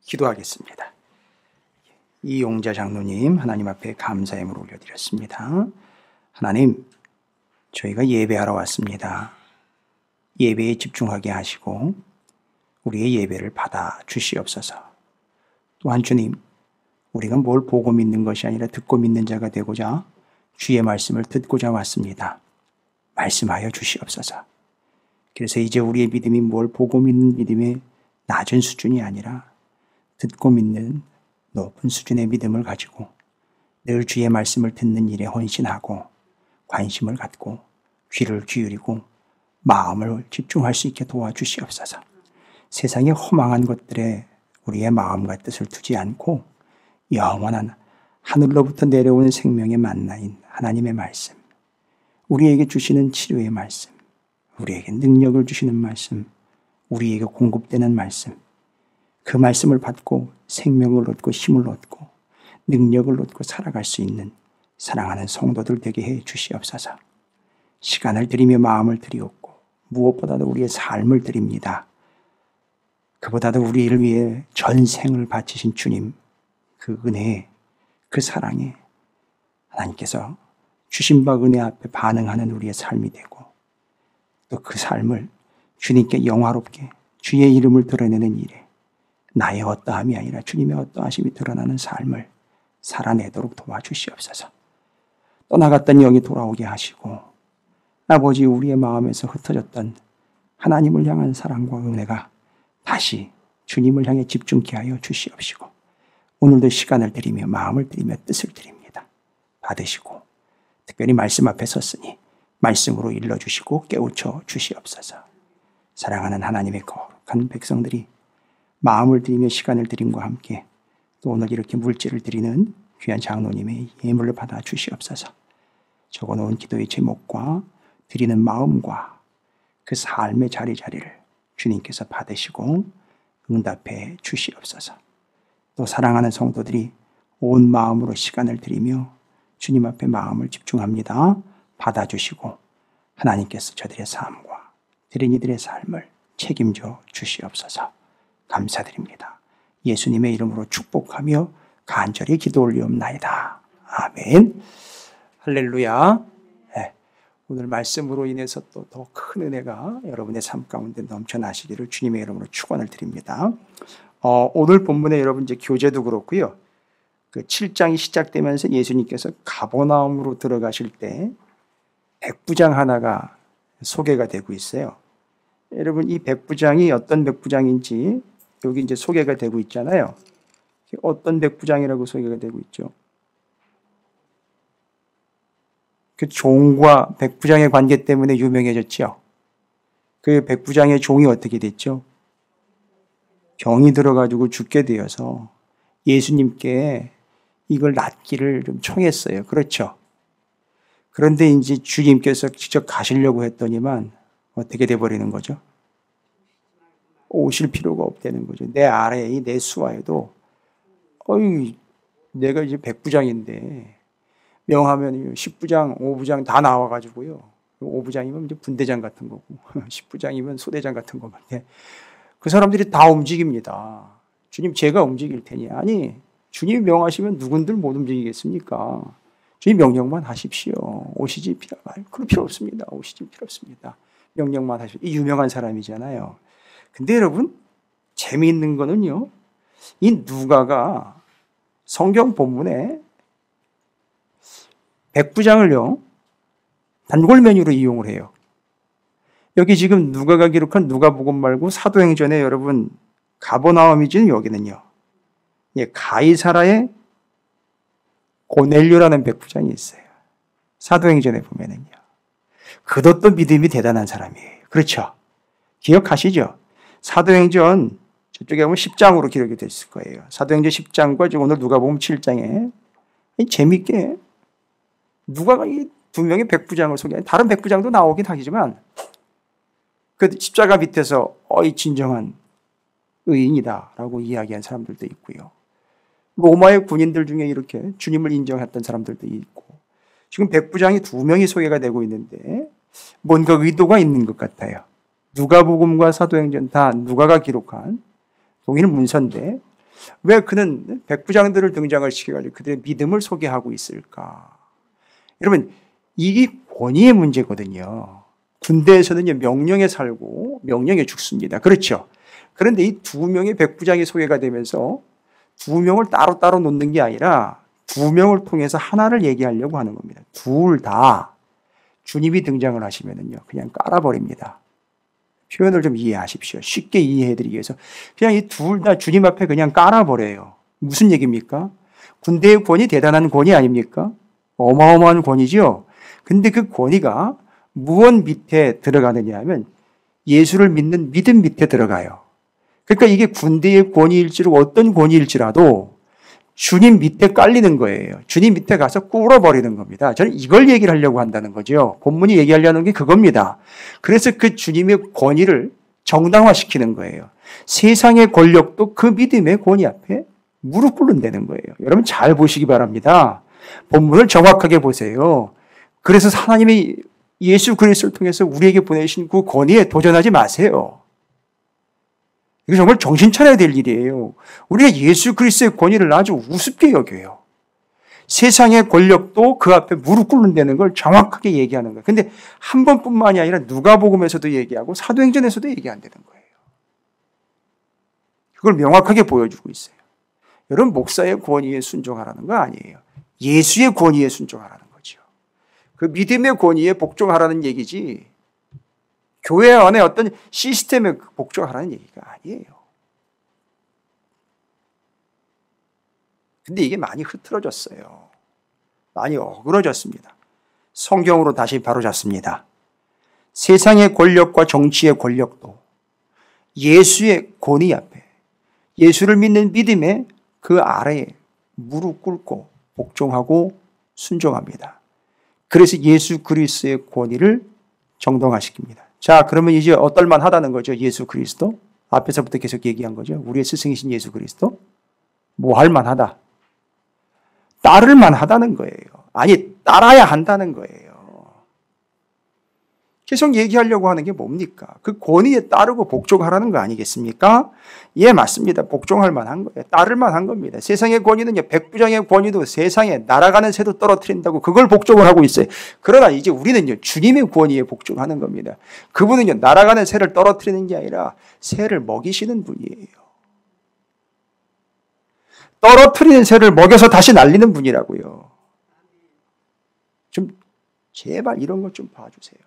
기도하겠습니다. 이용자 장로님, 하나님 앞에 감사의 예물을 올려드렸습니다. 하나님, 저희가 예배하러 왔습니다. 예배에 집중하게 하시고 우리의 예배를 받아 주시옵소서. 또한 주님, 우리가 뭘 보고 믿는 것이 아니라 듣고 믿는 자가 되고자 주의 말씀을 듣고자 왔습니다. 말씀하여 주시옵소서. 그래서 이제 우리의 믿음이 뭘 보고 믿는 믿음의 낮은 수준이 아니라 듣고 믿는 높은 수준의 믿음을 가지고 늘 주의 말씀을 듣는 일에 헌신하고 관심을 갖고 귀를 기울이고 마음을 집중할 수 있게 도와주시옵소서. 세상의 허망한 것들에 우리의 마음과 뜻을 두지 않고 영원한 하늘로부터 내려오는 생명의 만나인 하나님의 말씀, 우리에게 주시는 치료의 말씀, 우리에게 능력을 주시는 말씀, 우리에게 공급되는 말씀, 그 말씀을 받고 생명을 얻고 힘을 얻고 능력을 얻고 살아갈 수 있는 사랑하는 성도들 되게 해 주시옵소서. 시간을 드리며 마음을 드리옵고 무엇보다도 우리의 삶을 드립니다. 그보다도 우리를 위해 전생을 바치신 주님, 그 은혜에, 그 사랑에 하나님께서 주신 바 은혜 앞에 반응하는 우리의 삶이 되고 또 그 삶을 주님께 영화롭게 주의 이름을 드러내는 일에 나의 어떠함이 아니라 주님의 어떠하심이 드러나는 삶을 살아내도록 도와주시옵소서. 떠나갔던 영이 돌아오게 하시고 아버지, 우리의 마음에서 흩어졌던 하나님을 향한 사랑과 은혜가 다시 주님을 향해 집중케 하여 주시옵시고 오늘도 시간을 드리며 마음을 드리며 뜻을 드립니다. 받으시고 특별히 말씀 앞에 섰으니 말씀으로 일러주시고 깨우쳐 주시옵소서. 사랑하는 하나님의 거룩한 백성들이 마음을 드리며 시간을 드림과 함께 또 오늘 이렇게 물질을 드리는 귀한 장로님의 예물을 받아 주시옵소서. 적어놓은 기도의 제목과 드리는 마음과 그 삶의 자리자리를 주님께서 받으시고 응답해 주시옵소서. 또 사랑하는 성도들이 온 마음으로 시간을 드리며 주님 앞에 마음을 집중합니다. 받아주시고 하나님께서 저들의 삶과 드린 이들의 삶을 책임져 주시옵소서. 감사드립니다. 예수님의 이름으로 축복하며 간절히 기도 올리옵나이다. 아멘. 할렐루야. 네. 오늘 말씀으로 인해서 또 더 큰 은혜가 여러분의 삶 가운데 넘쳐나시기를 주님의 이름으로 축원을 드립니다. 오늘 본문에 여러분 이제 교재도 그렇고요. 그 7장이 시작되면서 예수님께서 가버나움으로 들어가실 때 백부장 하나가 소개가 되고 있어요. 여러분 이 백부장이 어떤 백부장인지 여기 이제 소개가 되고 있잖아요. 어떤 백부장이라고 소개가 되고 있죠? 그 종과 백부장의 관계 때문에 유명해졌죠. 그 백부장의 종이 어떻게 됐죠? 병이 들어가지고 죽게 되어서 예수님께 이걸 낫기를 좀 청했어요. 그렇죠? 그런데 이제 주님께서 직접 가시려고 했더니만 어떻게 돼버리는 거죠? 오실 필요가 없다는 거죠. 내 아래에 내 수하에도 내가 이제 백부장인데 명하면 10부장, 5부장 다 나와가지고요. 5부장이면 이제 분대장 같은 거고 10부장이면 소대장 같은 건데 그 사람들이 다 움직입니다. 주님 제가 움직일 테니. 아니 주님이 명하시면 누군들 못 움직이겠습니까? 주님 명령만 하십시오. 오시지 필요 말고. 그럴 필요 없습니다. 오시지 필요 없습니다. 명령만 하십시오. 이 유명한 사람이잖아요. 근데 여러분 재미있는 거는요. 이 누가가 성경 본문에 백부장을요. 단골 메뉴로 이용을 해요. 여기 지금 누가가 기록한 누가복음 말고 사도행전에 여러분 가버나움이지 여기는요. 가이사라의 고넬료라는 백부장이 있어요. 사도행전에 보면은요. 그것도 믿음이 대단한 사람이에요. 그렇죠? 기억하시죠? 사도행전 저쪽에 보면 10장으로 기록이 됐을 거예요. 사도행전 10장과 지금 오늘 누가복음 7장에 재밌게 누가가 이 두 명의 백부장을 소개하는 다른 백부장도 나오긴 하지만 그 십자가 밑에서 이 진정한 의인이다라고 이야기한 사람들도 있고요. 로마의 군인들 중에 이렇게 주님을 인정했던 사람들도 있고 지금 백부장이 두 명이 소개가 되고 있는데 뭔가 의도가 있는 것 같아요. 누가복음과 사도행전 다 누가가 기록한 동일 문서인데 왜 그는 백부장들을 등장을 시켜가지고 그들의 믿음을 소개하고 있을까? 여러분, 이게 권위의 문제거든요. 군대에서는 명령에 살고 명령에 죽습니다. 그렇죠? 그런데 이 두 명의 백부장이 소개가 되면서 두 명을 따로따로 놓는 게 아니라 두 명을 통해서 하나를 얘기하려고 하는 겁니다. 둘 다 주님이 등장을 하시면은요, 그냥 깔아버립니다. 표현을 좀 이해하십시오. 쉽게 이해해드리기 위해서. 그냥 이 둘 다 주님 앞에 그냥 깔아버려요. 무슨 얘기입니까? 군대의 권위 대단한 권위 아닙니까? 어마어마한 권위죠. 근데 그 권위가 무엇 밑에 들어가느냐 하면 예수를 믿는 믿음 밑에 들어가요. 그러니까 이게 군대의 권위일지라도 어떤 권위일지라도 주님 밑에 깔리는 거예요. 주님 밑에 가서 꿇어버리는 겁니다. 저는 이걸 얘기를 하려고 한다는 거죠. 본문이 얘기하려는 게 그겁니다. 그래서 그 주님의 권위를 정당화시키는 거예요. 세상의 권력도 그 믿음의 권위 앞에 무릎 꿇는다는 거예요. 여러분 잘 보시기 바랍니다. 본문을 정확하게 보세요. 그래서 하나님이 예수 그리스도를 통해서 우리에게 보내신 그 권위에 도전하지 마세요. 이거 정말 정신 차려야 될 일이에요. 우리가 예수 그리스도의 권위를 아주 우습게 여겨요. 세상의 권력도 그 앞에 무릎 꿇는다는 걸 정확하게 얘기하는 거예요. 근데 한 번뿐만이 아니라 누가복음에서도 얘기하고 사도행전에서도 얘기한다는 거예요. 그걸 명확하게 보여주고 있어요. 여러분 목사의 권위에 순종하라는 거 아니에요. 예수의 권위에 순종하라는 거죠. 그 믿음의 권위에 복종하라는 얘기지 교회 안에 어떤 시스템에 복종하라는 얘기가 아니에요. 근데 이게 많이 흐트러졌어요. 많이 어그러졌습니다. 성경으로 다시 바로잡습니다. 세상의 권력과 정치의 권력도 예수의 권위 앞에 예수를 믿는 믿음의 그 아래에 무릎 꿇고 복종하고 순종합니다. 그래서 예수 그리스도의 권위를 정당화시킵니다. 자, 그러면 이제 어떨만 하다는 거죠. 예수 그리스도. 앞에서부터 계속 얘기한 거죠. 우리의 스승이신 예수 그리스도. 뭐 할 만하다. 따를 만하다는 거예요. 아니, 따라야 한다는 거예요. 계속 얘기하려고 하는 게 뭡니까? 그 권위에 따르고 복종하라는 거 아니겠습니까? 예, 맞습니다. 복종할 만한 거예요. 따를 만한 겁니다. 세상의 권위는요, 백부장의 권위도 세상에 날아가는 새도 떨어뜨린다고 그걸 복종을 하고 있어요. 그러나 이제 우리는요, 주님의 권위에 복종하는 겁니다. 그분은요, 날아가는 새를 떨어뜨리는 게 아니라 새를 먹이시는 분이에요. 떨어뜨리는 새를 먹여서 다시 날리는 분이라고요. 좀 제발 이런 것 좀 봐주세요.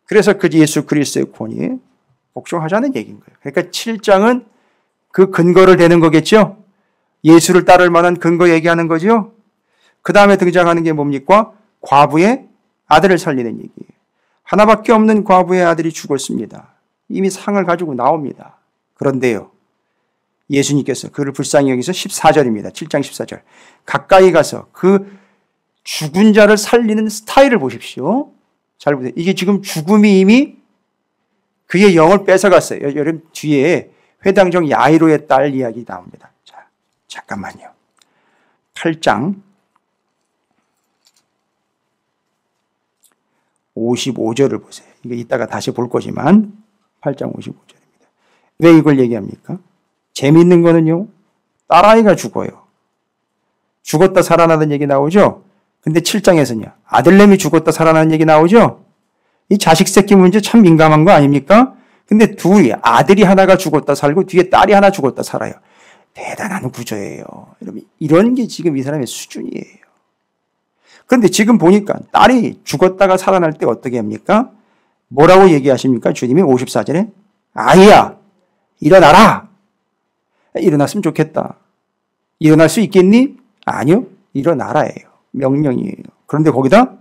그래서 그 예수 그리스도의 권위에 복종하자는 얘기인 거예요. 그러니까 7장은 그 근거를 대는 거겠죠. 예수를 따를 만한 근거 얘기하는 거죠. 그 다음에 등장하는 게 뭡니까? 과부의 아들을 살리는 얘기예요. 하나밖에 없는 과부의 아들이 죽었습니다. 이미 상을 가지고 나옵니다. 그런데요, 예수님께서 그를 불쌍히 여기서 14절입니다. 7장 14절. 가까이 가서 그 죽은 자를 살리는 스타일을 보십시오. 잘 보세요. 이게 지금 죽음이 이미 그의 영을 뺏어갔어요. 여러분 뒤에 회당장 야이로의 딸 이야기 나옵니다. 자, 잠깐만요. 8장 55절을 보세요. 이거 이따가 다시 볼 거지만 8장 55절입니다. 왜 이걸 얘기합니까? 재미있는 거는요, 딸아이가 죽어요. 죽었다 살아나는 얘기 나오죠? 근데 7장에서는요, 아들내미 죽었다 살아나는 얘기 나오죠? 이 자식 새끼 문제 참 민감한 거 아닙니까? 근데 둘이, 아들이 하나가 죽었다 살고 뒤에 딸이 하나 죽었다 살아요. 대단한 구조예요. 여러분, 이런 게 지금 이 사람의 수준이에요. 그런데 지금 보니까 딸이 죽었다가 살아날 때 어떻게 합니까? 뭐라고 얘기하십니까? 주님이 54절에 아이야, 일어나라. 일어났으면 좋겠다. 일어날 수 있겠니? 아니요. 일어나라예요. 명령이에요. 그런데 거기다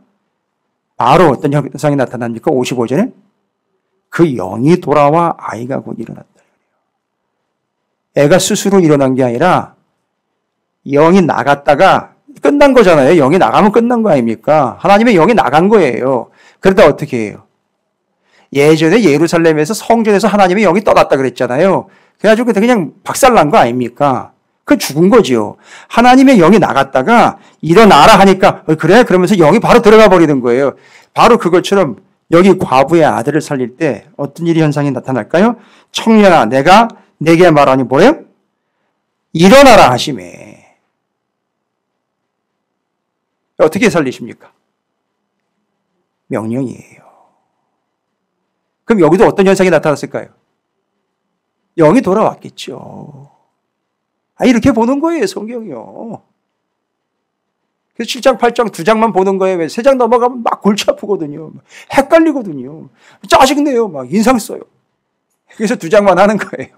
바로 어떤 현상이 나타납니까? 55절에 그 영이 돌아와 아이가 곧 일어났다. 애가 스스로 일어난 게 아니라 영이 나갔다가 끝난 거잖아요. 영이 나가면 끝난 거 아닙니까? 하나님의 영이 나간 거예요. 그러다 어떻게 해요? 예전에 예루살렘에서 성전에서 하나님의 영이 떠났다 그랬잖아요. 그래가지고 그냥 박살난 거 아닙니까? 그 죽은 거지요. 하나님의 영이 나갔다가 일어나라 하니까 그래? 그러면서 영이 바로 들어가 버리는 거예요. 바로 그것처럼 여기 과부의 아들을 살릴 때 어떤 일이 현상이 나타날까요? 청년아 내가 내게 말하니 뭐예요? 일어나라 하시매. 어떻게 살리십니까? 명령이에요. 그럼 여기도 어떤 현상이 나타났을까요? 영이 돌아왔겠죠. 이렇게 보는 거예요, 성경이요. 그래서 7장, 8장, 2장만 보는 거예요. 왜 3장 넘어가면 막 골치 아프거든요. 헷갈리거든요. 짜증내요. 막 인상 써요. 그래서 2장만 하는 거예요.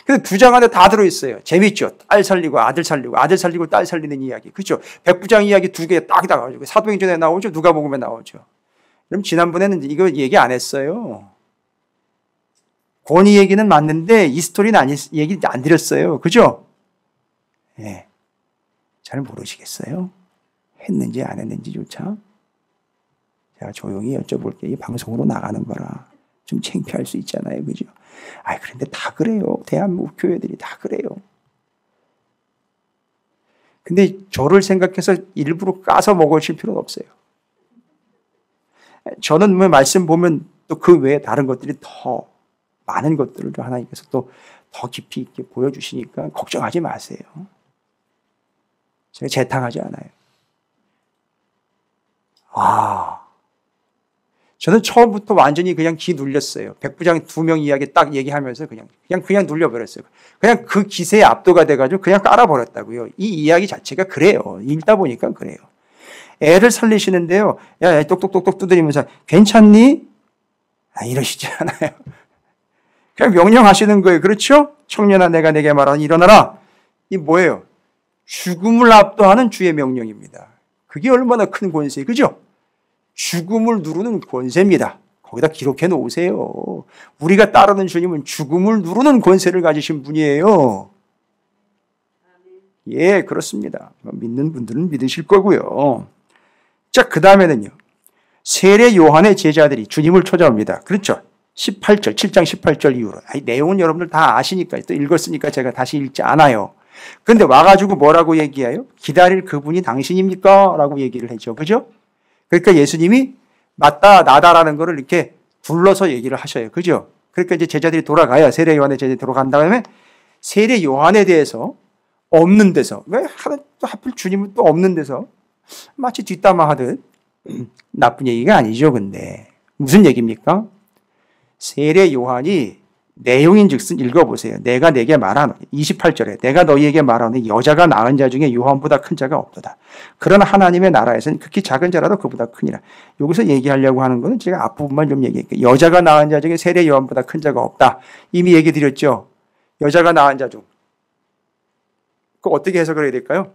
그래서 2장 안에 다 들어있어요. 재밌죠. 딸 살리고 아들 살리고 아들 살리고 딸 살리는 이야기. 그렇죠. 백부장 이야기 2개 딱 나와가지고 사도행전에 나오죠. 누가복음에 나오죠. 그럼 지난번에는 이거 얘기 안 했어요. 권위 얘기는 맞는데 이 스토리는 얘기 안 드렸어요. 그죠? 예. 잘 모르시겠어요? 했는지 안 했는지조차. 제가 조용히 여쭤볼게요. 이 방송으로 나가는 거라 좀 창피할 수 있잖아요. 그죠? 그런데 다 그래요. 대한민국 교회들이 다 그래요. 근데 저를 생각해서 일부러 까서 먹으실 필요는 없어요. 저는 뭐 말씀 보면 또 그 외에 다른 것들이 더 많은 것들을 하나님께서 또 더 깊이 있게 보여주시니까 걱정하지 마세요. 제가 재탕하지 않아요. 저는 처음부터 완전히 그냥 기 눌렸어요. 백부장 2명 이야기 딱 얘기하면서 그냥 눌려버렸어요. 그냥 그 기세에 압도가 돼가지고 그냥 깔아버렸다고요. 이 이야기 자체가 그래요. 읽다 보니까 그래요. 애를 살리시는데요. 야, 똑똑똑똑 두드리면서 괜찮니? 이러시지 않아요. 그냥 명령하시는 거예요. 그렇죠? 청년아 내가 내게 말하니 일어나라. 이 뭐예요? 죽음을 압도하는 주의 명령입니다. 그게 얼마나 큰 권세, 그죠? 죽음을 누르는 권세입니다. 거기다 기록해 놓으세요. 우리가 따르는 주님은 죽음을 누르는 권세를 가지신 분이에요. 예, 그렇습니다. 믿는 분들은 믿으실 거고요. 자, 그 다음에는요. 세례 요한의 제자들이 주님을 찾아옵니다. 그렇죠? 18절, 7장 18절 이후로. 내용은 여러분들 다 아시니까, 또 읽었으니까 제가 다시 읽지 않아요. 그런데 와가지고 뭐라고 얘기해요? 기다릴 그분이 당신입니까? 라고 얘기를 했죠. 그죠? 그러니까 예수님이 맞다, 나다라는 거를 이렇게 둘러서 얘기를 하셔요. 그죠? 그러니까 이제 제자들이 돌아가요. 세례 요한의 제자들이 돌아간 다음에 세례 요한에 대해서 없는 데서, 왜 하필 주님은 또 없는 데서 마치 뒷담화 하듯 나쁜 얘기가 아니죠. 근데 무슨 얘기입니까? 세례 요한이 내용인즉슨 읽어보세요. 내가 내게 말하노니 28절에 내가 너희에게 말하노니 여자가 낳은 자 중에 요한보다 큰 자가 없도다. 그러나 하나님의 나라에서는 극히 작은 자라도 그보다 크니라. 여기서 얘기하려고 하는 것은 제가 앞부분만 좀 얘기할게요. 여자가 낳은 자 중에 세례 요한보다 큰 자가 없다. 이미 얘기 드렸죠. 여자가 낳은 자 중. 그거 어떻게 해석을 해야 될까요?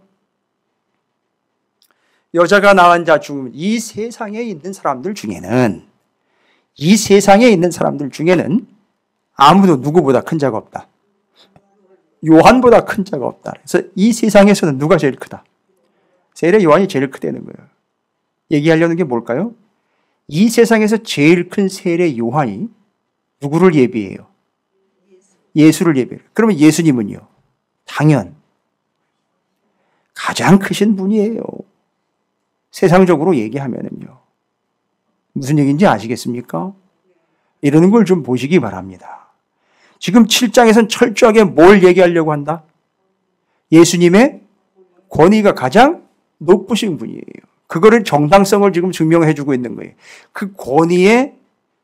여자가 낳은 자 중, 이 세상에 있는 사람들 중에는 아무도 누구보다 큰 자가 없다. 요한보다 큰 자가 없다. 그래서 이 세상에서는 누가 제일 크다? 세례 요한이 제일 크다는 거예요. 얘기하려는 게 뭘까요? 이 세상에서 제일 큰 세례 요한이 누구를 예비해요? 예수를 예비해요. 그러면 예수님은요? 당연 가장 크신 분이에요. 세상적으로 얘기하면은요. 무슨 얘기인지 아시겠습니까? 이러는 걸 좀 보시기 바랍니다. 지금 7장에서는 철저하게 뭘 얘기하려고 한다? 예수님의 권위가 가장 높으신 분이에요. 그거를 정당성을 지금 증명해 주고 있는 거예요. 그 권위의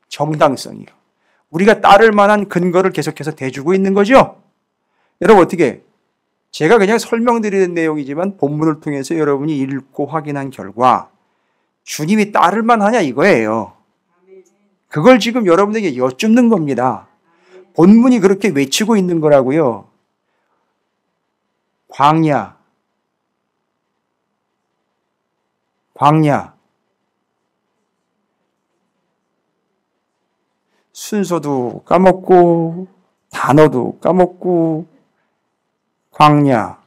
정당성이요. 우리가 따를 만한 근거를 계속해서 대주고 있는 거죠. 여러분 어떻게 제가 그냥 설명드리는 내용이지만 본문을 통해서 여러분이 읽고 확인한 결과 주님이 따를 만하냐 이거예요. 그걸 지금 여러분에게 여쭙는 겁니다. 본문이 그렇게 외치고 있는 거라고요. 광야. 순서도 까먹고 단어도 까먹고 광야,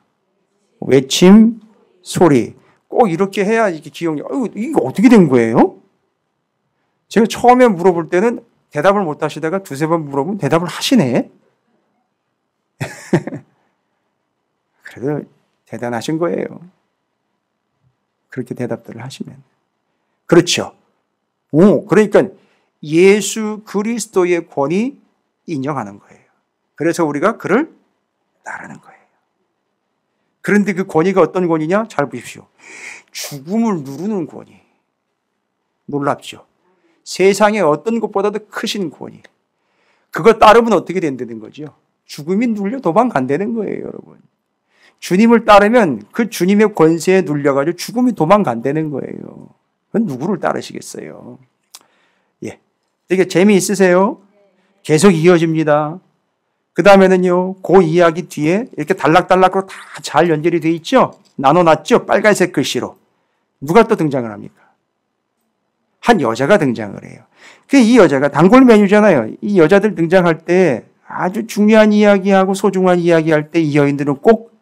외침, 소리. 꼭 이렇게 해야 이게 기억이, 이게 어떻게 된 거예요? 제가 처음에 물어볼 때는 대답을 못 하시다가 두세 번 물어보면 대답을 하시네. 그래도 대단하신 거예요. 그렇게 대답들을 하시면. 그렇죠. 그러니까 예수 그리스도의 권위 인정하는 거예요. 그래서 우리가 그를 따르는 거예요. 그런데 그 권위가 어떤 권위냐? 잘 보십시오. 죽음을 누르는 권위. 놀랍죠? 세상에 어떤 것보다도 크신 권위. 그거 따르면 어떻게 된다는 거죠? 죽음이 눌려 도망간다는 거예요, 여러분. 주님을 따르면 그 주님의 권세에 눌려가지고 죽음이 도망간다는 거예요. 그건 누구를 따르시겠어요? 예. 되게 재미있으세요? 계속 이어집니다. 그 다음에는요, 그 이야기 뒤에 이렇게 단락단락으로 다 잘 연결이 되어 있죠? 나눠놨죠? 빨간색 글씨로. 누가 또 등장을 합니까? 한 여자가 등장을 해요. 이 여자가 단골 메뉴잖아요. 이 여자들 등장할 때 아주 중요한 이야기하고 소중한 이야기할 때 이 여인들은 꼭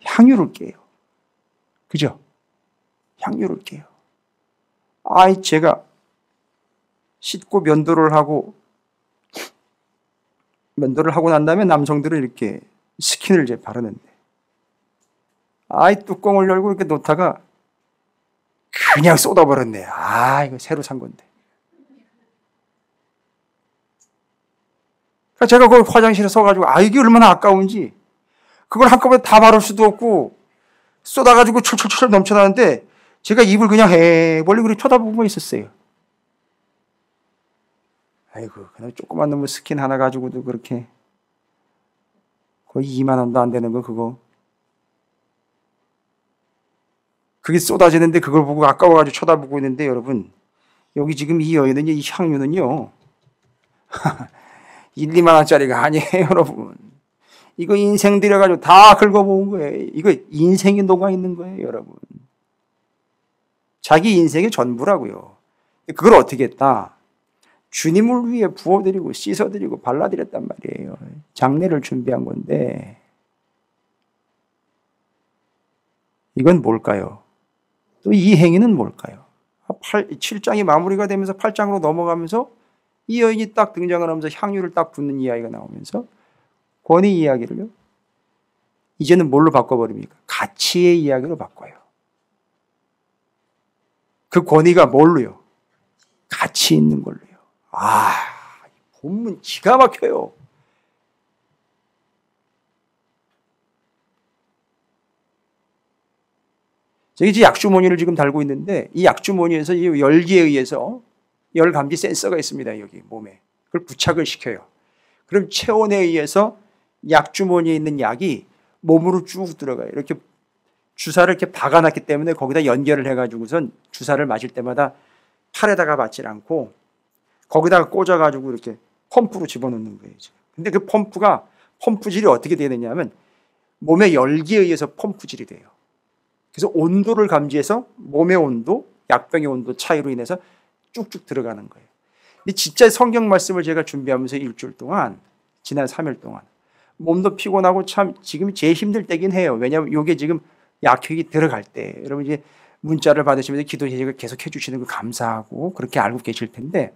향유를 깨요. 그죠? 향유를 깨요. 제가 씻고 면도를 하고 난 다음에 남성들은 이렇게 스킨을 이제 바르는데, 뚜껑을 열고 이렇게 놓다가 그냥 쏟아버렸네. 이거 새로 산 건데. 그러니까 제가 거기 화장실에 서가지고, 이게 얼마나 아까운지, 그걸 한꺼번에 다 바를 수도 없고, 쏟아가지고 철철철 넘쳐나는데, 제가 입을 그냥 멀리 그렇게 쳐다보고 있었어요. 그냥 조그만 놈의 스킨 하나 가지고도 그렇게, 거의 2만 원도 안 되는 거, 그거. 그게 쏟아지는데 그걸 보고 아까워가지고 쳐다보고 있는데, 여러분, 여기 지금 이 여인은, 이 향유는요, 1, 2만 원짜리가 아니에요, 여러분. 이거 인생 들여가지고 다 긁어모은 거예요. 이거 인생이 녹아있는 거예요, 여러분. 자기 인생의 전부라고요. 그걸 어떻게 했다? 주님을 위해 부어드리고 씻어드리고 발라드렸단 말이에요. 장례를 준비한 건데, 이건 뭘까요? 또 이 행위는 뭘까요? 7장이 마무리가 되면서 8장으로 넘어가면서 이 여인이 딱 등장을 하면서 향유를 딱 붓는 이야기가 나오면서 권위 이야기를요, 이제는 뭘로 바꿔버립니까? 가치의 이야기로 바꿔요. 그 권위가 뭘로요? 가치 있는 걸로요. 본문 기가 막혀요. 제가 이제 약주머니를 지금 달고 있는데, 이 약주머니에서 이 열기에 의해서 열 감지 센서가 있습니다, 여기 몸에. 그걸 부착을 시켜요. 그럼 체온에 의해서 약주머니에 있는 약이 몸으로 쭉 들어가요. 이렇게 주사를 이렇게 박아놨기 때문에 거기다 연결을 해가지고선 주사를 맞을 때마다 팔에다가 맞질 않고 거기다가 꽂아가지고 이렇게 펌프로 집어넣는 거예요. 근데 그 펌프질이 어떻게 되느냐면 몸의 열기에 의해서 펌프질이 돼요. 그래서 온도를 감지해서 몸의 온도, 약병의 온도 차이로 인해서 쭉쭉 들어가는 거예요. 근데 진짜 성경 말씀을 제가 준비하면서 일주일 동안, 지난 3일 동안 몸도 피곤하고 참 지금 제일 힘들 때긴 해요. 왜냐하면 이게 지금 약효기 들어갈 때, 여러분 이제 문자를 받으시면서 기도 제작을 계속 해주시는 거 감사하고 그렇게 알고 계실 텐데,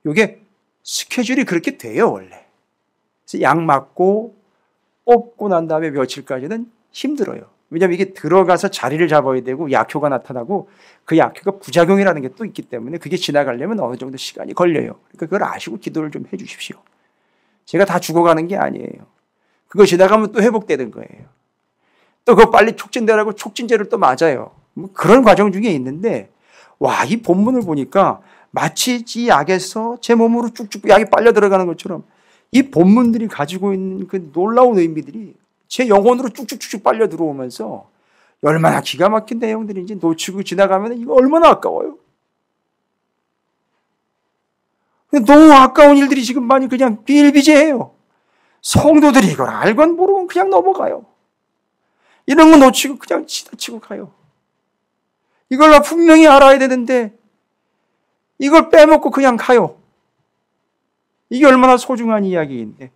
이게 스케줄이 그렇게 돼요, 원래. 그래서 약 맞고 뽑고 난 다음에 며칠까지는 힘들어요. 왜냐하면 이게 들어가서 자리를 잡아야 되고 약효가 나타나고 그 약효가 부작용이라는 게 또 있기 때문에 그게 지나가려면 어느 정도 시간이 걸려요. 그러니까 그걸 아시고 기도를 좀 해 주십시오. 제가 다 죽어가는 게 아니에요. 그거 지나가면 또 회복되는 거예요. 또 그거 빨리 촉진되라고 촉진제를 또 맞아요. 뭐 그런 과정 중에 있는데, 이 본문을 보니까 마치 이 약에서 제 몸으로 쭉쭉 약이 빨려 들어가는 것처럼 이 본문들이 가지고 있는 그 놀라운 의미들이 제 영혼으로 쭉쭉쭉쭉 빨려 들어오면서 얼마나 기가 막힌 내용들인지 놓치고 지나가면 이거 얼마나 아까워요. 너무 아까운 일들이 지금 많이 그냥 비일비재해요. 성도들이 이걸 알건 모르건 그냥 넘어가요. 이런 거 놓치고 그냥 지나치고 가요. 이걸 분명히 알아야 되는데 이걸 빼먹고 그냥 가요. 이게 얼마나 소중한 이야기인데.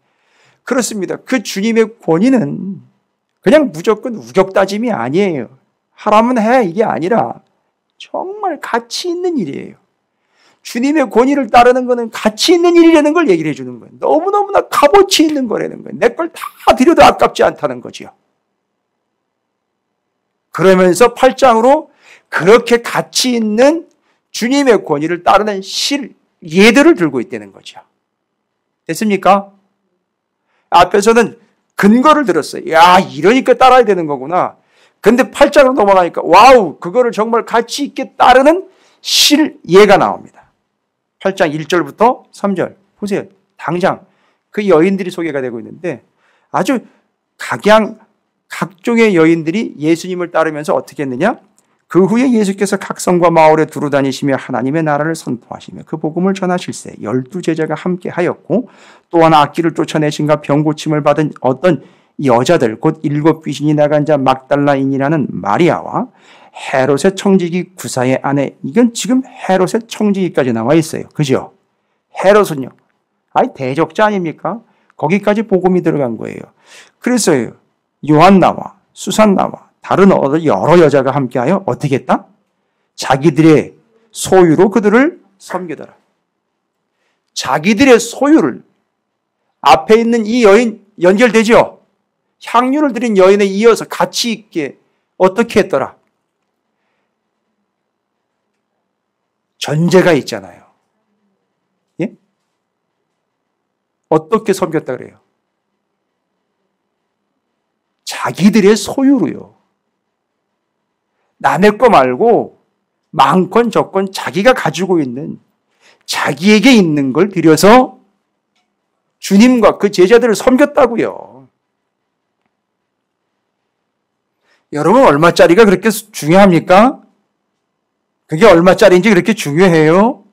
그렇습니다. 그 주님의 권위는 그냥 무조건 우격다짐이 아니에요. 하라면 해, 이게 아니라 정말 가치 있는 일이에요. 주님의 권위를 따르는 것은 가치 있는 일이라는 걸 얘기를 해주는 거예요. 너무너무나 값어치 있는 거라는 거예요. 내 걸 다 드려도 아깝지 않다는 거죠. 그러면서 8장으로 그렇게 가치 있는 주님의 권위를 따르는 실, 예들을 들고 있다는 거죠. 됐습니까? 앞에서는 근거를 들었어요. 야, 이러니까 따라야 되는 거구나. 근데 8장으로 넘어가니까 와우, 그거를 정말 가치 있게 따르는 실예가 나옵니다. 8장 1절부터 3절. 보세요. 당장 그 여인들이 소개가 되고 있는데 아주 각종의 여인들이 예수님을 따르면서 어떻게 했느냐? 그 후에 예수께서 각 성과 마을에 두루 다니시며 하나님의 나라를 선포하시며 그 복음을 전하실세 12 제자가 함께 하였고 또한 악기를 쫓아내신가 병 고침을 받은 어떤 여자들 곧 7 귀신이 나간 자 막달라인이라는 마리아와 헤롯의 청지기 구사의 아내, 이건 지금 헤롯의 청지기까지 나와 있어요. 그죠? 헤롯은요, 아니 대적자 아닙니까? 거기까지 복음이 들어간 거예요. 그래서 요한나와 수산나와 다른 여러 여자가 함께하여 어떻게 했다? 자기들의 소유로 그들을 섬기더라. 자기들의 소유를, 앞에 있는 이 여인 연결되죠? 향유를 드린 여인에 이어서 가치 있게 어떻게 했더라? 전제가 있잖아요. 예? 어떻게 섬겼다 그래요? 자기들의 소유로요. 남의 거 말고 많건 적건 자기가 가지고 있는, 자기에게 있는 걸 들여서 주님과 그 제자들을 섬겼다고요. 여러분, 얼마짜리가 그렇게 중요합니까? 그게 얼마짜리인지 그렇게 중요해요?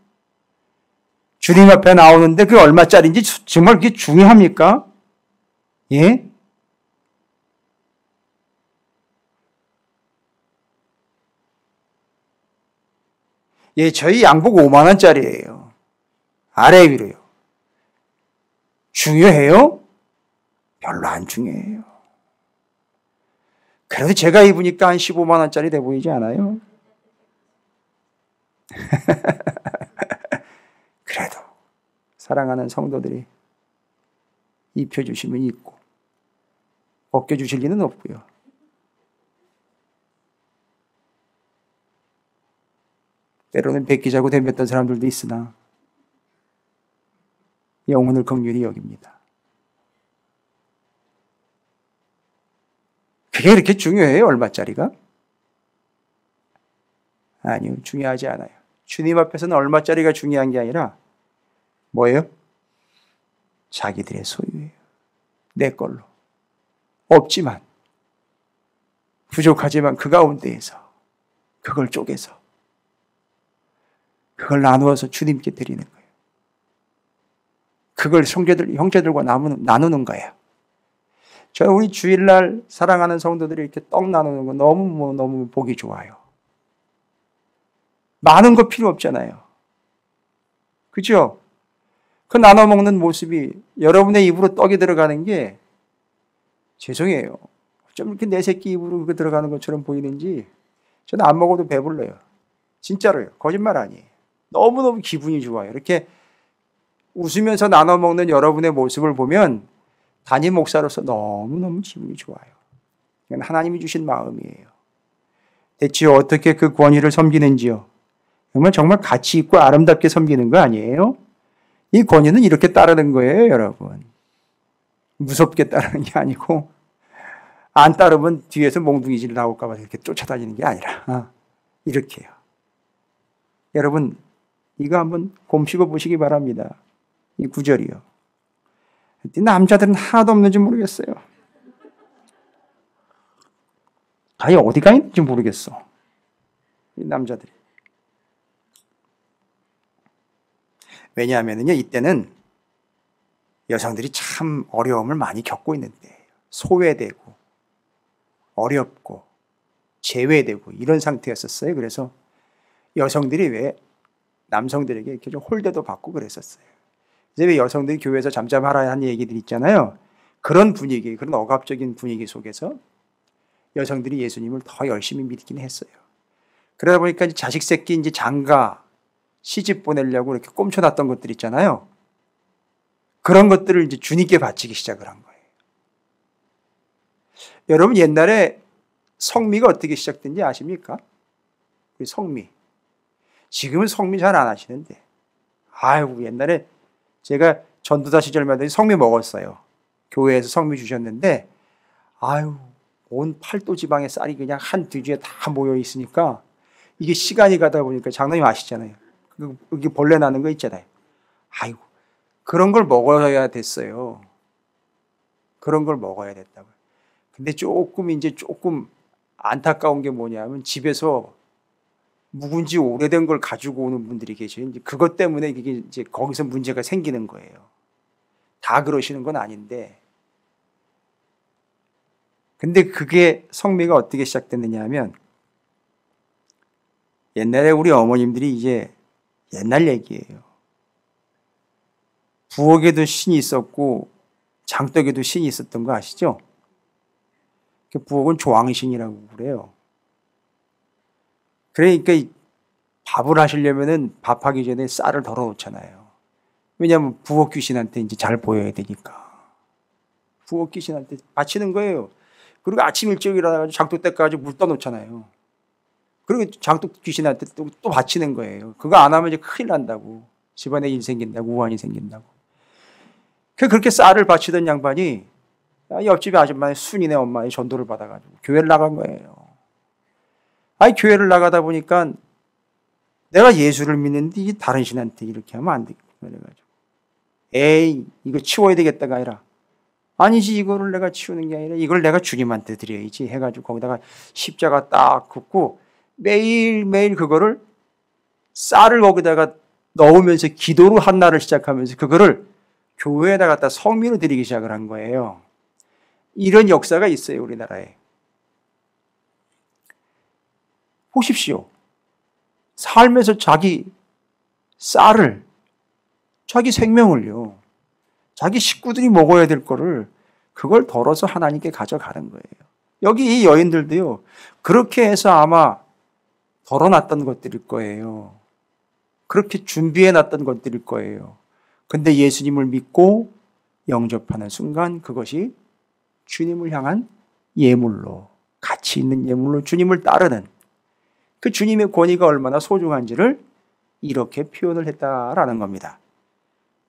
주님 앞에 나오는데 그게 얼마짜리인지 정말 그게 중요합니까? 예? 예, 저희 양복 5만 원짜리예요. 아래 위로요. 중요해요? 별로 안 중요해요. 그래도 제가 입으니까 한 15만 원짜리 돼 보이지 않아요? 그래도 사랑하는 성도들이 입혀주시면 입고 벗겨주실 리는 없고요. 때로는 베끼자고 덤볐던 사람들도 있으나 영혼을 긍휼히 여깁니다. 그게 그렇게 중요해요? 얼마짜리가? 아니요. 중요하지 않아요. 주님 앞에서는 얼마짜리가 중요한 게 아니라 뭐예요? 자기들의 소유예요. 내 걸로. 없지만, 부족하지만 그 가운데에서 그걸 쪼개서 그걸 나누어서 주님께 드리는 거예요. 그걸 형제들과 나누는 거예요. 저 우리 주일날 사랑하는 성도들이 이렇게 떡 나누는 거 너무 보기 좋아요. 많은 거 필요 없잖아요. 그죠? 그 나눠 먹는 모습이 여러분의 입으로 떡이 들어가는 게 죄송해요. 좀 이렇게 내 새끼 입으로 그거 들어가는 것처럼 보이는지 저는 안 먹어도 배불러요. 진짜로요. 거짓말 아니에요. 너무너무 기분이 좋아요. 이렇게 웃으면서 나눠 먹는 여러분의 모습을 보면 담임 목사로서 너무너무 기분이 좋아요. 이건 하나님이 주신 마음이에요. 대체 어떻게 그 권위를 섬기는지요? 정말 가치 있고 아름답게 섬기는 거 아니에요? 이 권위는 이렇게 따르는 거예요, 여러분. 무섭게 따르는 게 아니고 안 따르면 뒤에서 몽둥이질 나올까 봐 이렇게 쫓아다니는 게 아니라 이렇게요. 여러분, 이거 한번 곰씹어 보시기 바랍니다. 이 구절이요. 남자들은 하나도 없는지 모르겠어요. 아예 어디가 있는지 모르겠어. 이 남자들이. 왜냐하면요, 이때는 여성들이 참 어려움을 많이 겪고 있는데, 소외되고, 어렵고, 제외되고, 이런 상태였었어요. 그래서 여성들이 왜 남성들에게 이렇게 좀 홀대도 받고 그랬었어요. 이제 왜 여성들이 교회에서 잠잠하라 한 얘기들 있잖아요. 그런 분위기, 그런 억압적인 분위기 속에서 여성들이 예수님을 더 열심히 믿긴 했어요. 그러다 보니까 자식 새끼 이제 장가, 시집 보내려고 이렇게 꼼쳐놨던 것들 있잖아요. 그런 것들을 이제 주님께 바치기 시작을 한 거예요. 여러분, 옛날에 성미가 어떻게 시작된지 아십니까? 성미. 지금은 성미 잘 안 하시는데. 아이고, 옛날에 제가 전도사 시절마다 성미 먹었어요. 교회에서 성미 주셨는데, 아유, 온 팔도 지방에 쌀이 그냥 한 뒤주에 다 모여 있으니까 이게 시간이 가다 보니까 장로님 아시잖아요. 여기 벌레 나는 거 있잖아요. 아이고, 그런 걸 먹어야 됐어요. 그런 걸 먹어야 됐다고요. 근데 조금 안타까운 게 뭐냐면 집에서 묵은지 오래된 걸 가지고 오는 분들이 계셔요. 이제 그것 때문에 이게 이제 거기서 문제가 생기는 거예요. 다 그러시는 건 아닌데. 근데 그게 성미가 어떻게 시작됐느냐 하면 옛날에 우리 어머님들이 이제 옛날 얘기예요. 부엌에도 신이 있었고 장독에도 신이 있었던 거 아시죠? 부엌은 조왕신이라고 그래요. 그러니까 밥을 하시려면은 밥하기 전에 쌀을 덜어 놓잖아요. 왜냐하면 부엌 귀신한테 이제 잘 보여야 되니까. 부엌 귀신한테 바치는 거예요. 그리고 아침 일찍 일어나가지고 장독 때까지 물 떠놓잖아요. 그리고 장독 귀신한테 또 바치는 거예요. 그거 안 하면 이제 큰일 난다고. 집안에 일 생긴다고, 우환이 생긴다고. 그렇게 쌀을 바치던 양반이 옆집 아줌마의 순이네 엄마의 전도를 받아가지고 교회를 나간 거예요. 아니, 교회를 나가다 보니까 내가 예수를 믿는데 이게 다른 신한테 이렇게 하면 안 되겠다. 그래가지고 에이, 이거 치워야 되겠다가 아니라 아니지, 이거를 내가 치우는 게 아니라 이걸 내가 주님한테 드려야지 해가지고 거기다가 십자가 딱 긋고 매일매일 그거를 쌀을 거기다가 넣으면서 기도로 한 날을 시작하면서 그거를 교회에다 갖다 성미로 드리기 시작을 한 거예요. 이런 역사가 있어요, 우리나라에. 보십시오. 삶에서 자기 쌀을, 자기 생명을요, 자기 식구들이 먹어야 될 거를 그걸 덜어서 하나님께 가져가는 거예요. 여기 이 여인들도요, 그렇게 해서 아마 덜어놨던 것들일 거예요. 그렇게 준비해놨던 것들일 거예요. 근데 예수님을 믿고 영접하는 순간 그것이 주님을 향한 예물로, 가치 있는 예물로 주님을 따르는 그 주님의 권위가 얼마나 소중한지를 이렇게 표현을 했다라는 겁니다.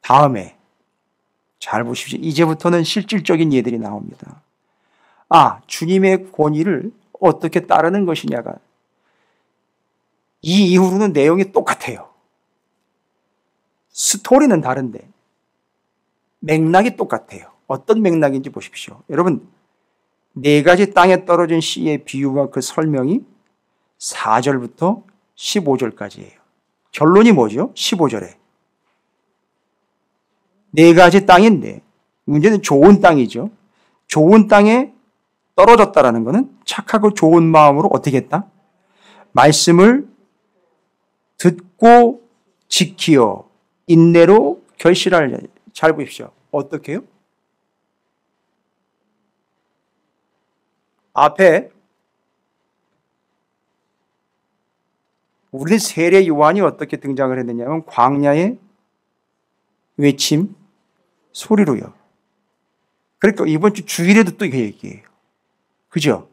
다음에 잘 보십시오. 이제부터는 실질적인 예들이 나옵니다. 아, 주님의 권위를 어떻게 따르는 것이냐가 이 이후로는 내용이 똑같아요. 스토리는 다른데 맥락이 똑같아요. 어떤 맥락인지 보십시오. 여러분, 네 가지 땅에 떨어진 씨의 비유와 그 설명이 4절부터 15절까지예요. 결론이 뭐죠? 15절에. 네 가지 땅인데 문제는 좋은 땅이죠. 좋은 땅에 떨어졌다라는 것은 착하고 좋은 마음으로 어떻게 했다? 말씀을 듣고 지키어 인내로 결실할. 잘 보십시오. 어떻게 해요? 앞에 우리 세례 요한이 어떻게 등장을 했느냐면 광야의 외침 소리로요. 그러니까 이번 주 주일에도 또 이게 얘기해요. 그죠?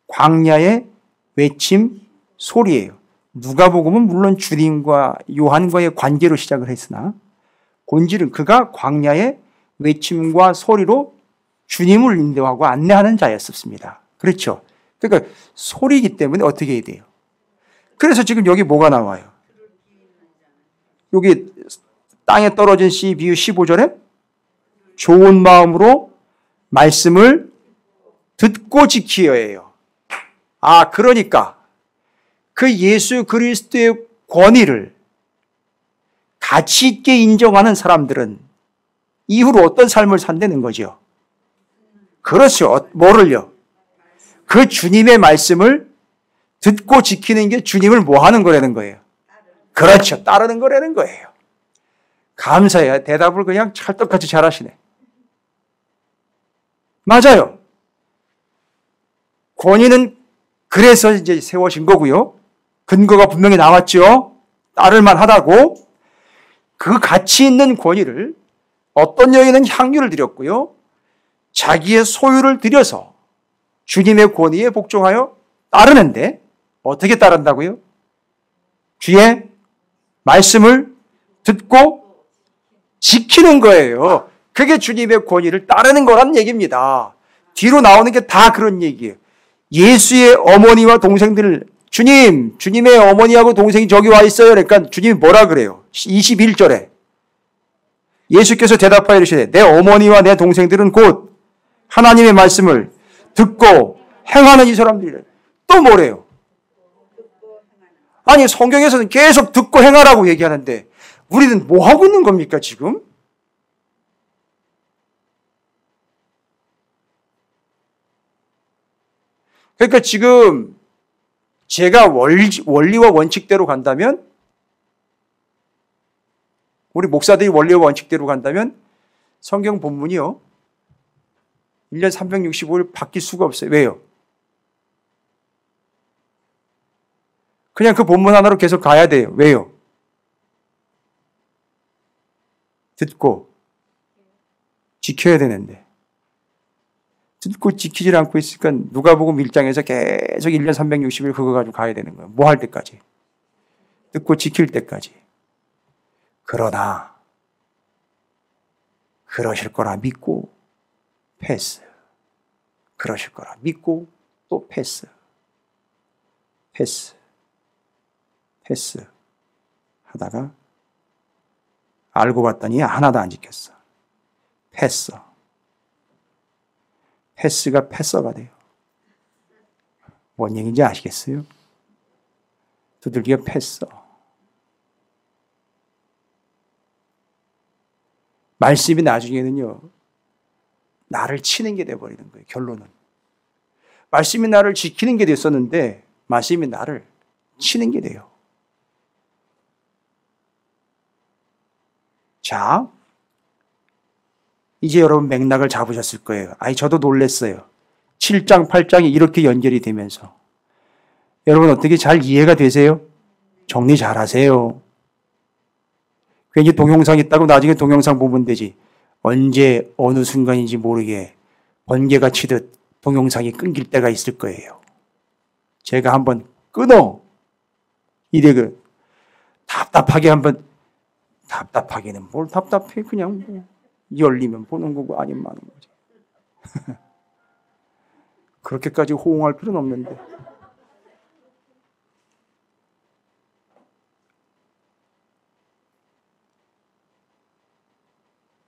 광야의 외침 소리예요. 누가복음은 물론 주님과 요한과의 관계로 시작을 했으나 본질은 그가 광야의 외침과 소리로 주님을 인도하고 안내하는 자였습니다. 그렇죠? 그러니까 소리이기 때문에 어떻게 해야 돼요? 그래서 지금 여기 뭐가 나와요? 여기 땅에 떨어진 씨 비유 15절에 좋은 마음으로 말씀을 듣고 지키어예요. 아, 그러니까 그 예수 그리스도의 권위를 가치 있게 인정하는 사람들은 이후로 어떤 삶을 산다는 거죠? 그렇죠. 뭐를요? 그 주님의 말씀을 듣고 지키는 게 주님을 뭐 하는 거라는 거예요? 그렇죠. 따르는 거라는 거예요. 감사해요. 대답을 그냥 찰떡같이 잘하시네. 맞아요. 권위는 그래서 이제 세워진 거고요. 근거가 분명히 나왔죠. 따를만 하다고. 그 가치 있는 권위를 어떤 여인은 향유를 드렸고요. 자기의 소유를 들여서 주님의 권위에 복종하여 따르는데 어떻게 따른다고요? 주의 말씀을 듣고 지키는 거예요. 그게 주님의 권위를 따르는 거란 얘기입니다. 뒤로 나오는 게 다 그런 얘기예요. 예수의 어머니와 동생들, 주님의 어머니하고 동생이 저기 와 있어요. 그러니까 주님이 뭐라 그래요? 21절에 예수께서 대답하여 이르시되 내 어머니와 내 동생들은 곧 하나님의 말씀을 듣고 행하는 이 사람들이래. 또 뭐래요? 아니 성경에서는 계속 듣고 행하라고 얘기하는데 우리는 뭐 하고 있는 겁니까 지금? 그러니까 지금 제가 원리와 원칙대로 간다면 우리 목사들이 원리와 원칙대로 간다면 성경 본문이요. 1년 365일 바뀔 수가 없어요. 왜요? 그냥 그 본문 하나로 계속 가야 돼요. 왜요? 듣고 지켜야 되는데 듣고 지키질 않고 있으니까 누가복음 1장에서 계속 1년 360일 그거 가지고 가야 되는 거예요. 뭐 할 때까지? 듣고 지킬 때까지. 그러나 그러실 거라 믿고 패스. 그러실 거라 믿고 또 패스. 패스 하다가 알고 봤더니 하나도 안 지켰어. 패스가 패서가 돼요. 뭔 얘기인지 아시겠어요? 두들겨 패서. 말씀이 나중에는요. 나를 치는 게 돼버리는 거예요. 결론은. 말씀이 나를 지키는 게 됐었는데 말씀이 나를 치는 게 돼요. 자, 이제 여러분 맥락을 잡으셨을 거예요. 아니 저도 놀랐어요. 7장, 8장이 이렇게 연결이 되면서. 여러분 어떻게 잘 이해가 되세요? 정리 잘 하세요. 괜히 동영상 있다고 나중에 동영상 보면 되지. 언제 어느 순간인지 모르게 번개가 치듯 동영상이 끊길 때가 있을 거예요. 제가 한번 끊어. 이래 답답하게 한번 답답하게는 뭘 답답해. 그냥 뭐 열리면 보는 거고 아니면 마는 거지. 그렇게까지 호응할 필요는 없는데.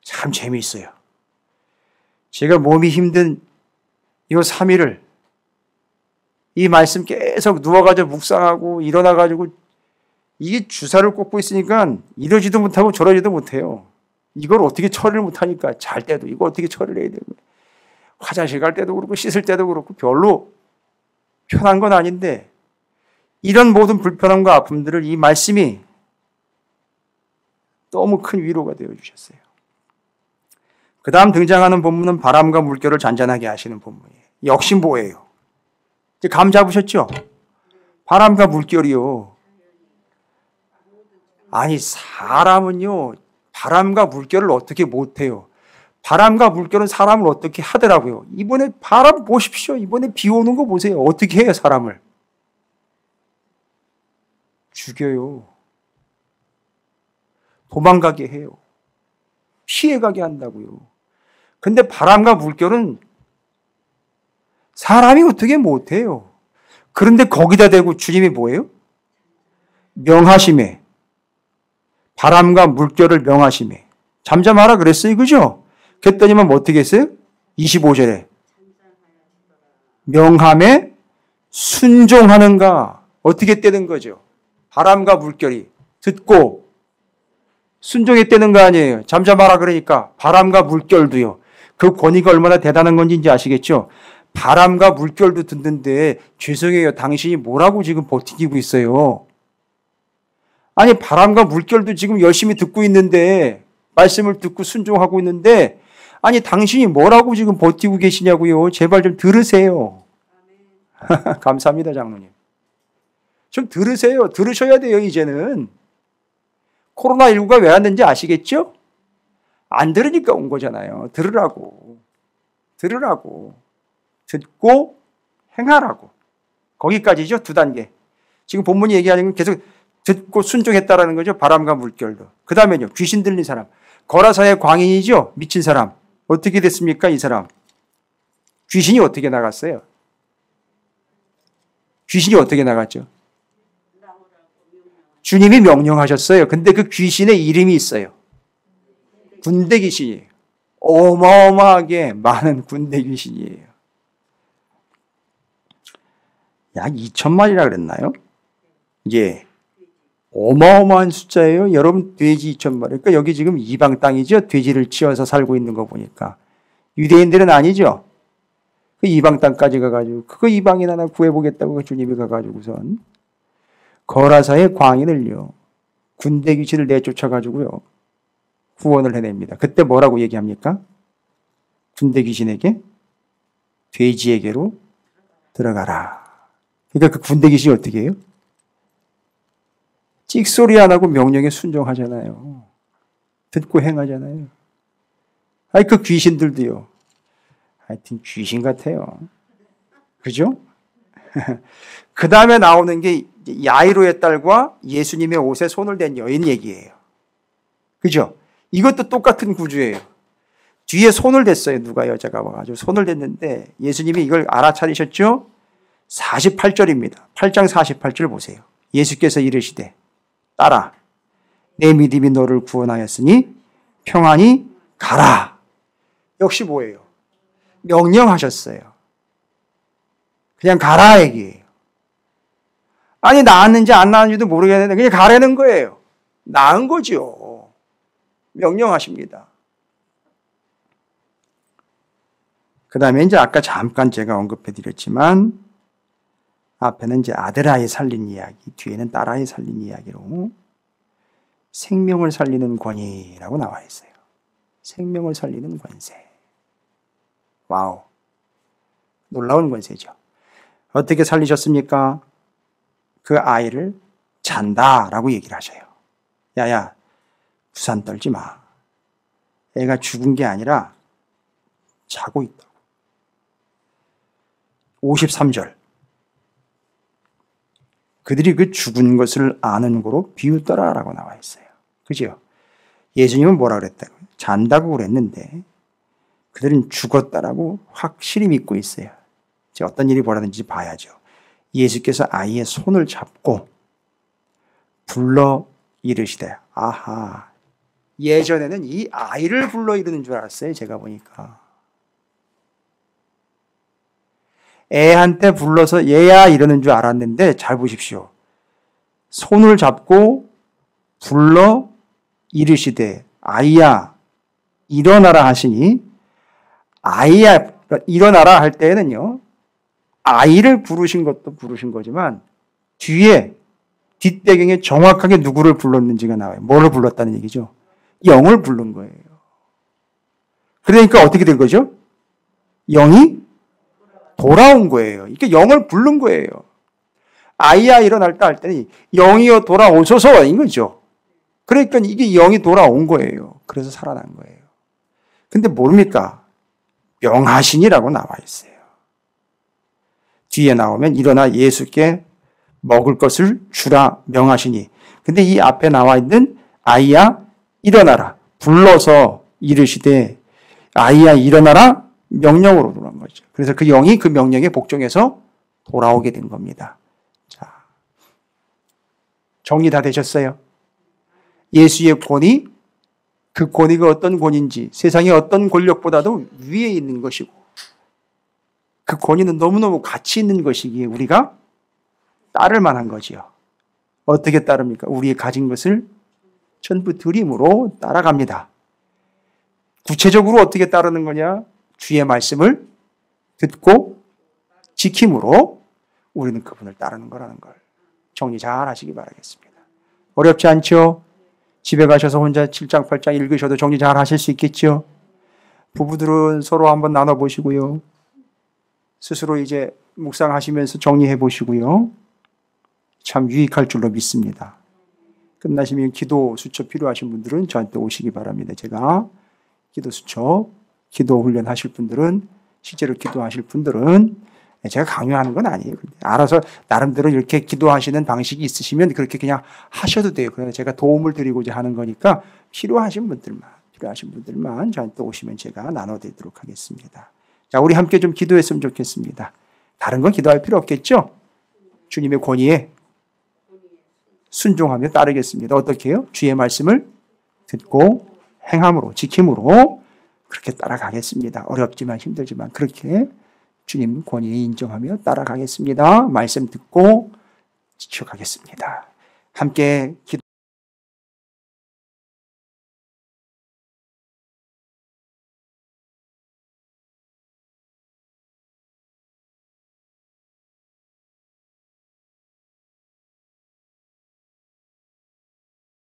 참 재미있어요. 제가 몸이 힘든 이 3일을 이 말씀 계속 누워가지고 묵상하고 일어나가지고 이게 주사를 꽂고 있으니까 이러지도 못하고 저러지도 못해요. 이걸 어떻게 처리를 못하니까 잘 때도 이거 어떻게 처리를 해야 되고 화장실 갈 때도 그렇고 씻을 때도 그렇고 별로 편한 건 아닌데 이런 모든 불편함과 아픔들을 이 말씀이 너무 큰 위로가 되어주셨어요. 그 다음 등장하는 본문은 바람과 물결을 잔잔하게 하시는 본문이에요. 역시 뭐예요? 이제 감 잡으셨죠? 바람과 물결이요. 아니 사람은요. 바람과 물결을 어떻게 못해요. 바람과 물결은 사람을 어떻게 하더라고요. 이번에 바람 보십시오. 이번에 비 오는 거 보세요. 어떻게 해요 사람을. 죽여요. 도망가게 해요. 피해가게 한다고요. 근데 바람과 물결은 사람이 어떻게 못해요. 그런데 거기다 대고 주님이 뭐예요? 명하심에. 바람과 물결을 명하심에. 잠잠하라 그랬어요. 그죠? 그랬더니만 뭐 어떻게 했어요? 25절에. 명함에 순종하는가. 어떻게 떼는 거죠? 바람과 물결이 듣고 순종했다는 거 아니에요. 잠잠하라 그러니까 바람과 물결도요. 그 권위가 얼마나 대단한 건지 이제 아시겠죠? 바람과 물결도 듣는데 죄송해요. 당신이 뭐라고 지금 버티고 있어요. 아니 바람과 물결도 지금 열심히 듣고 있는데 말씀을 듣고 순종하고 있는데 아니 당신이 뭐라고 지금 버티고 계시냐고요. 제발 좀 들으세요. 감사합니다 장로님. 좀 들으세요. 들으셔야 돼요 이제는. 코로나19가 왜 왔는지 아시겠죠? 안 들으니까 온 거잖아요. 들으라고. 듣고 행하라고. 거기까지죠. 2단계. 지금 본문이 얘기하는 건 계속 듣고 순종했다라는 거죠. 바람과 물결도. 그 다음에요. 귀신 들린 사람. 거라사의 광인이죠. 미친 사람. 어떻게 됐습니까? 이 사람. 귀신이 어떻게 나갔어요? 귀신이 어떻게 나갔죠? 주님이 명령하셨어요. 근데 그 귀신의 이름이 있어요. 군대 귀신이에요. 어마어마하게 많은 군대 귀신이에요. 약 2,000마리라 그랬나요? 예. 어마어마한 숫자예요. 여러분, 돼지 2,000마리. 그러니까 여기 지금 이방 땅이죠. 돼지를 치어서 살고 있는 거 보니까. 유대인들은 아니죠. 그 이방 땅까지 가가지고 그거 이방인 하나 구해보겠다고 주님이 가가지고선 거라사의 광인을요. 군대 귀신을 내쫓아가지고요. 구원을 해냅니다. 그때 뭐라고 얘기합니까? 군대 귀신에게 돼지에게로 들어가라. 그러니까 그 군대 귀신이 어떻게 해요? 찍소리 안 하고 명령에 순종하잖아요. 듣고 행하잖아요. 아니 그 귀신들도요. 하여튼 귀신 같아요. 그죠? 그 다음에 나오는 게 야이로의 딸과 예수님의 옷에 손을 댄 여인 얘기예요. 그죠? 이것도 똑같은 구조예요. 뒤에 손을 댔어요. 누가 여자가 와가지고 손을 댔는데 예수님이 이걸 알아차리셨죠? 48절입니다. 8장 48절 보세요. 예수께서 이르시되 딸아 내 믿음이 너를 구원하였으니 평안히 가라. 역시 뭐예요? 명령하셨어요. 그냥 가라 얘기예요. 아니 나았는지 안 나았는지도 모르겠는데 그냥 가라는 거예요. 나은 거죠. 명령하십니다. 그 다음에 이제 아까 잠깐 제가 언급해 드렸지만 앞에는 이제 아들아이 살린 이야기, 뒤에는 딸아이 살린 이야기로 생명을 살리는 권위라고 나와 있어요. 생명을 살리는 권세. 와우. 놀라운 권세죠. 어떻게 살리셨습니까? 그 아이를 잔다라고 얘기를 하셔요. 야야, 부산 떨지 마. 애가 죽은 게 아니라 자고 있다고. 53절. 그들이 그 죽은 것을 아는 거로 비웃더라라고 나와 있어요. 그죠? 예수님은 뭐라 그랬다고요? 잔다고 그랬는데 그들은 죽었다라고 확실히 믿고 있어요. 이제 어떤 일이 벌어졌는지 봐야죠. 예수께서 아이의 손을 잡고 불러 이르시되, 아하, 예전에는 이 아이를 불러 이르는 줄 알았어요. 제가 보니까. 애한테 불러서 얘야 이러는 줄 알았는데 잘 보십시오. 손을 잡고 불러 이르시되 아이야 일어나라 하시니 아이야 일어나라 할 때에는요. 아이를 부르신 것도 부르신 거지만 뒤에 뒷배경에 정확하게 누구를 불렀는지가 나와요. 뭐를 불렀다는 얘기죠? 영을 부른 거예요. 그러니까 어떻게 된 거죠? 영이 돌아온 거예요. 이게 영을 부른 거예요. 아이야 일어날다 할 때는 영이여 돌아오소서인 거죠. 그러니까 이게 영이 돌아온 거예요. 그래서 살아난 거예요. 근데 모릅니까? 명하신이라고 나와 있어요. 뒤에 나오면 일어나 예수께 먹을 것을 주라 명하시니. 근데 이 앞에 나와 있는 아이야 일어나라 불러서 이르시되 아이야 일어나라 명령으로 돌아온 거죠. 그래서 그 영이 그 명령에 복종해서 돌아오게 된 겁니다. 자, 정리 다 되셨어요? 예수의 권위, 그 권위가 어떤 권위인지 세상의 어떤 권력보다도 위에 있는 것이고 그 권위는 너무너무 가치 있는 것이기에 우리가 따를 만한 거지요. 어떻게 따릅니까? 우리의 가진 것을 전부 드림으로 따라갑니다. 구체적으로 어떻게 따르는 거냐? 주의 말씀을 듣고 지킴으로 우리는 그분을 따르는 거라는 걸 정리 잘 하시기 바라겠습니다. 어렵지 않죠? 집에 가셔서 혼자 7장, 8장 읽으셔도 정리 잘 하실 수 있겠죠? 부부들은 서로 한번 나눠보시고요. 스스로 이제 묵상하시면서 정리해 보시고요. 참 유익할 줄로 믿습니다. 끝나시면 기도 수첩 필요하신 분들은 저한테 오시기 바랍니다. 제가 기도 수첩, 기도 훈련하실 분들은 실제로 기도하실 분들은 제가 강요하는 건 아니에요. 알아서 나름대로 이렇게 기도하시는 방식이 있으시면 그렇게 그냥 하셔도 돼요. 그래서 제가 도움을 드리고자 하는 거니까 필요하신 분들만 저한테 오시면 제가 나눠드리도록 하겠습니다. 자, 우리 함께 좀 기도했으면 좋겠습니다. 다른 건 기도할 필요 없겠죠? 주님의 권위에 순종하며 따르겠습니다. 어떻게 해요? 주의 말씀을 듣고 행함으로, 지킴으로 그렇게 따라가겠습니다. 어렵지만 힘들지만 그렇게 주님 권위에 인정하며 따라가겠습니다. 말씀 듣고 지켜가겠습니다. 함께 기도